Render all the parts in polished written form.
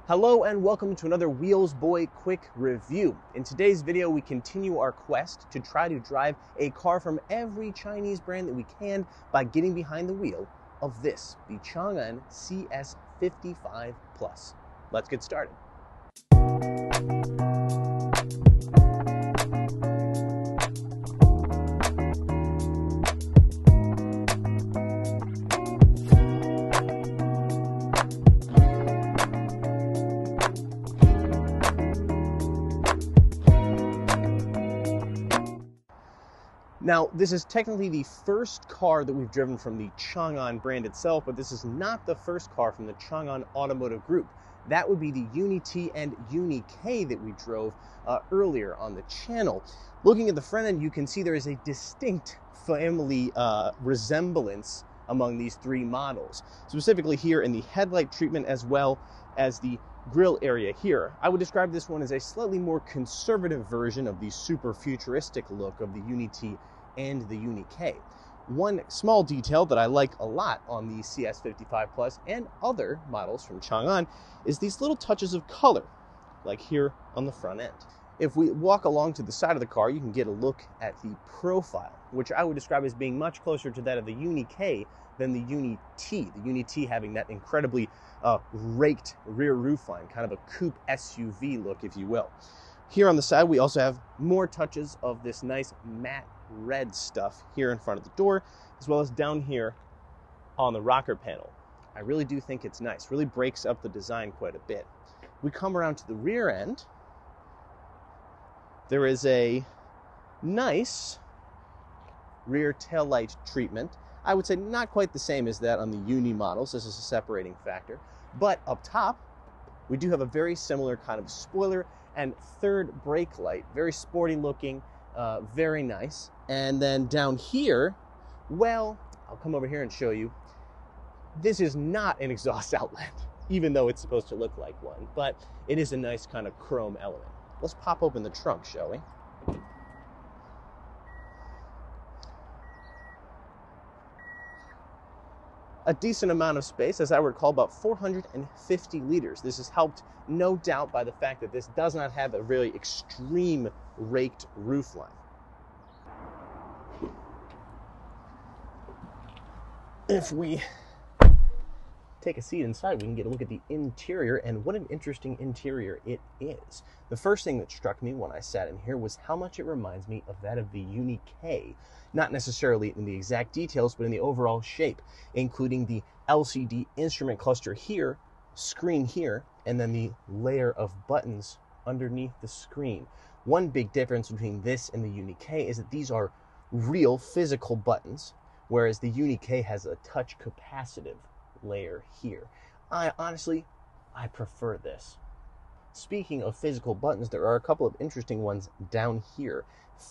Hello and welcome to another Wheels Boy quick review. In today's video, we continue our quest to try to drive a car from every Chinese brand that we can by getting behind the wheel of this, the Changan CS55 Plus. Let's get started. Now, this is technically the first car that we've driven from the Changan brand itself, but this is not the first car from the Changan Automotive Group. That would be the Uni-T and Uni-K that we drove earlier on the channel. Looking at the front end, you can see there is a distinct family resemblance among these three models, specifically here in the headlight treatment as well as the grille area here. I would describe this one as a slightly more conservative version of the super futuristic look of the Uni-T and the Uni-K. One small detail that I like a lot on the CS55 Plus and other models from Changan is these little touches of color, like here on the front end. If we walk along to the side of the car, you can get a look at the profile, which I would describe as being much closer to that of the Uni-K than the Uni-T. The Uni-T having that incredibly raked rear roof line, kind of a coupe SUV look, if you will. Here on the side, we also have more touches of this nice matte red stuff here in front of the door, as well as down here on the rocker panel. I really do think it's nice. Really breaks up the design quite a bit. We come around to the rear end. There is a nice rear taillight treatment. I would say not quite the same as that on the Uni models. This is a separating factor. But up top, we do have a very similar kind of spoiler and third brake light. Very sporty looking, very nice. And then down here, well, I'll come over here and show you. This is not an exhaust outlet, even though it's supposed to look like one, but it is a nice kind of chrome element. Let's pop open the trunk, shall we? A decent amount of space, as I recall, about 450 liters. This is helped, no doubt, by the fact that this does not have a really extreme raked roofline. If we take a seat inside, we can get a look at the interior, and what an interesting interior it is. The first thing that struck me when I sat in here was how much it reminds me of that of the Uni-K. Not necessarily in the exact details, but in the overall shape, including the LCD instrument cluster here, screen here, and then the layer of buttons underneath the screen. One big difference between this and the Uni-K is that these are real physical buttons, whereas the Uni-K has a touch capacitive layer here. I prefer this. Speaking of physical buttons, there are a couple of interesting ones down here.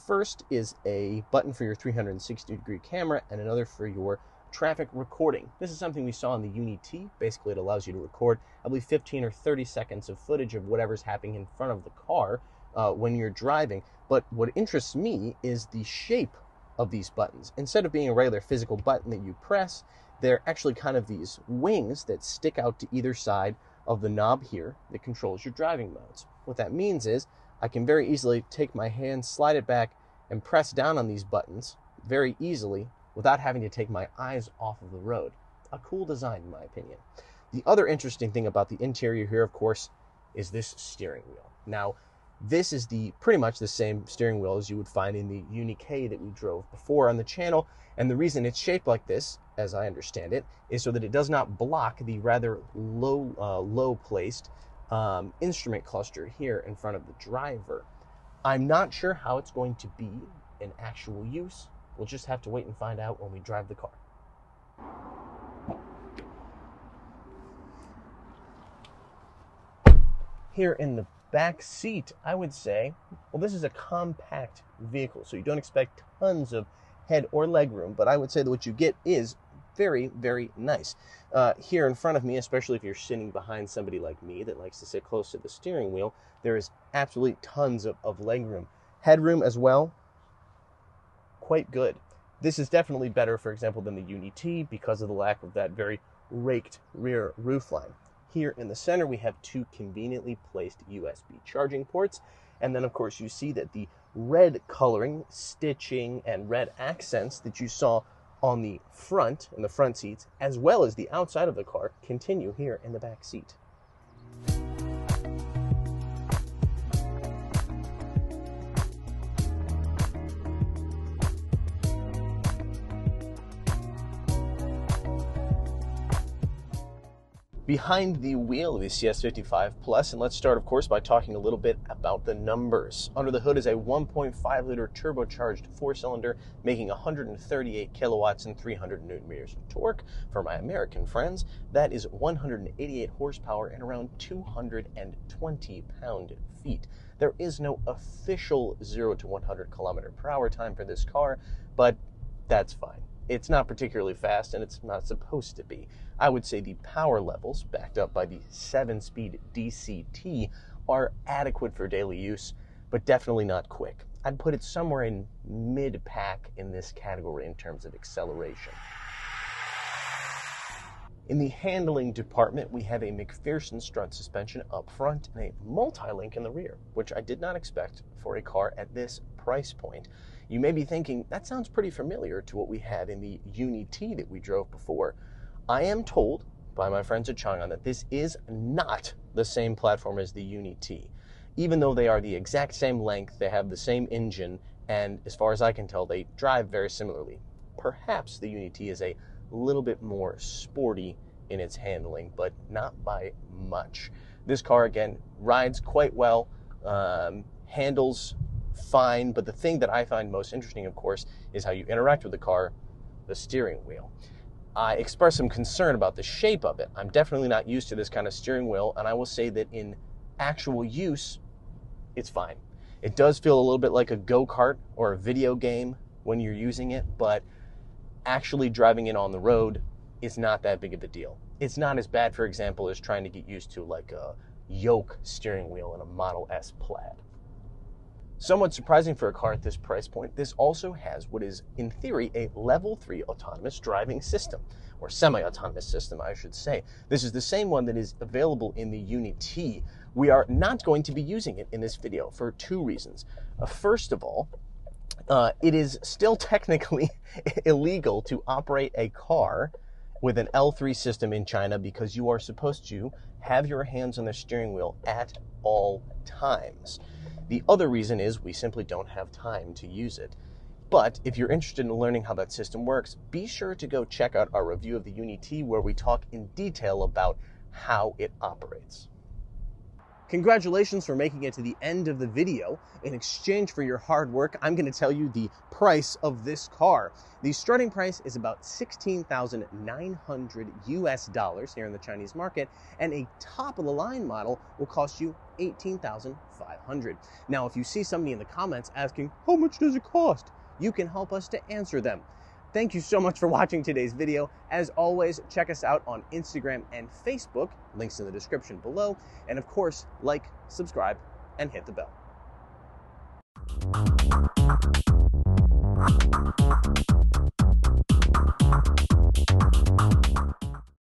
First is a button for your 360-degree camera and another for your traffic recording. This is something we saw in the Uni-T. Basically, it allows you to record, I believe, 15 or 30 seconds of footage of whatever's happening in front of the car when you're driving. But what interests me is the shape of these buttons. Instead of being a regular physical button that you press, they're actually kind of these wings that stick out to either side of the knob here that controls your driving modes. What that means is I can very easily take my hand, slide it back, and press down on these buttons very easily without having to take my eyes off of the road. A cool design, in my opinion. The other interesting thing about the interior here, of course, is this steering wheel. Now, this is pretty much the same steering wheel as you would find in the Uni-K that we drove before on the channel, and the reason it's shaped like this, as I understand it, is so that it does not block the rather low-placed instrument cluster here in front of the driver. I'm not sure how it's going to be in actual use. We'll just have to wait and find out when we drive the car. Here in the back seat, I would say, well, this is a compact vehicle, so you don't expect tons of head or leg room, but I would say that what you get is very, very nice. Here in front of me, especially if you're sitting behind somebody like me that likes to sit close to the steering wheel, there is absolutely tons of leg room. Headroom as well, quite good. This is definitely better, for example, than the Uni-T because of the lack of that very raked rear roofline. Here in the center, we have two conveniently placed USB charging ports. And then, of course, you see that the red coloring, stitching, and red accents that you saw on the front, in the front seats, as well as the outside of the car, continue here in the back seat. Behind the wheel of the CS55 Plus, and let's start, of course, by talking a little bit about the numbers. Under the hood is a 1.5-liter turbocharged four-cylinder, making 138 kilowatts and 300 newton meters of torque. For my American friends, that is 188 horsepower and around 220 pound-feet. There is no official 0 to 100 kilometer per hour time for this car, but that's fine. It's not particularly fast, and it's not supposed to be. I would say the power levels, backed up by the 7-speed DCT, are adequate for daily use, but definitely not quick. I'd put it somewhere in mid-pack in this category in terms of acceleration. In the handling department, we have a McPherson strut suspension up front and a multi-link in the rear, which I did not expect for a car at this price point. You may be thinking, that sounds pretty familiar to what we had in the Uni-T that we drove before. I am told by my friends at Changan that this is not the same platform as the Uni-T. Even though they are the exact same length, they have the same engine, and as far as I can tell, they drive very similarly. Perhaps the Uni-T is a little bit more sporty in its handling, but not by much. This car, again, rides quite well, handles fine, but the thing that I find most interesting, of course, is how you interact with the car, the steering wheel. I expressed some concern about the shape of it. I'm definitely not used to this kind of steering wheel, and I will say that in actual use, it's fine. It does feel a little bit like a go-kart or a video game when you're using it, but actually driving it on the road is not that big of a deal. It's not as bad, for example, as trying to get used to like a yoke steering wheel in a Model S Plaid. Somewhat surprising for a car at this price point, this also has what is, in theory, a level 3 autonomous driving system, or semi-autonomous system, I should say. This is the same one that is available in the Uni-T. We are not going to be using it in this video for two reasons. First of all, it is still technically illegal to operate a car with an L3 system in China because you are supposed to have your hands on the steering wheel at all times. The other reason is we simply don't have time to use it. But if you're interested in learning how that system works, be sure to go check out our review of the Uni-T where we talk in detail about how it operates. Congratulations for making it to the end of the video. In exchange for your hard work, I'm going to tell you the price of this car. The starting price is about $16,900 US here in the Chinese market, and a top-of-the-line model will cost you $18,500. Now, if you see somebody in the comments asking, how much does it cost? You can help us to answer them. Thank you so much for watching today's video. As always, check us out on Instagram and Facebook, links in the description below. And of course, like, subscribe, and hit the bell.